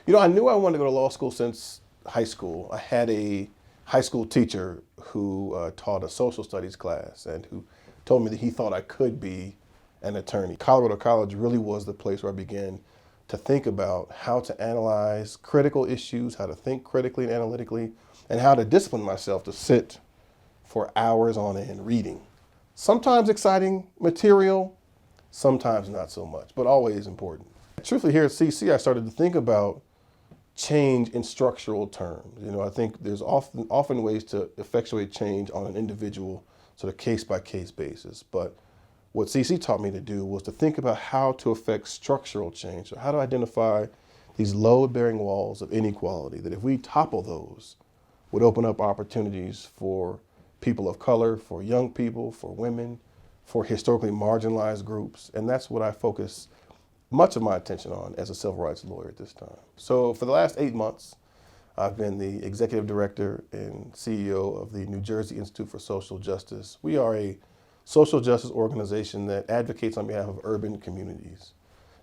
I knew I wanted to go to law school since high school. I had a high school teacher who taught a social studies class and who told me that he thought I could be an attorney. Colorado College really was the place where I began to think about how to analyze critical issues, how to think critically and analytically, and how to discipline myself to sit for hours on end reading. Sometimes exciting material, sometimes not so much, but always important. Truthfully, here at CC, I started to think about change in structural terms. I think there's often ways to effectuate change on an individual sort of case by case basis. But what CC taught me to do was to think about how to affect structural change. So how to identify these load-bearing walls of inequality that if we topple those, would open up opportunities for people of color, for young people, for women, for historically marginalized groups. And that's what I focus much of my attention on as a civil rights lawyer at this time. So for the last 8 months, I've been the executive director and CEO of the New Jersey Institute for Social Justice. We are a social justice organization that advocates on behalf of urban communities.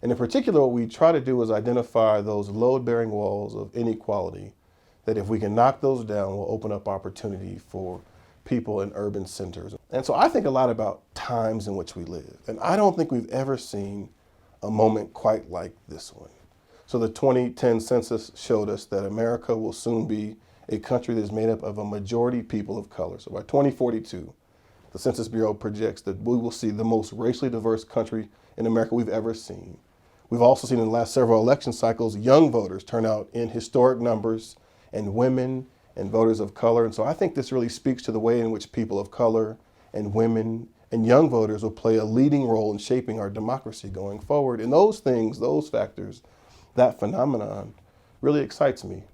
And in particular, what we try to do is identify those load-bearing walls of inequality that if we can knock those down, will open up opportunity for people in urban centers. And so I think a lot about times in which we live. And I don't think we've ever seen a moment quite like this one. So the 2010 census showed us that America will soon be a country that is made up of a majority people of color. So by 2042, the Census Bureau projects that we will see the most racially diverse country in America we've ever seen. We've also seen in the last several election cycles, young voters turn out in historic numbers, and women and voters of color. And so I think this really speaks to the way in which people of color and women and young voters will play a leading role in shaping our democracy going forward. And those things, those factors, that phenomenon really excites me.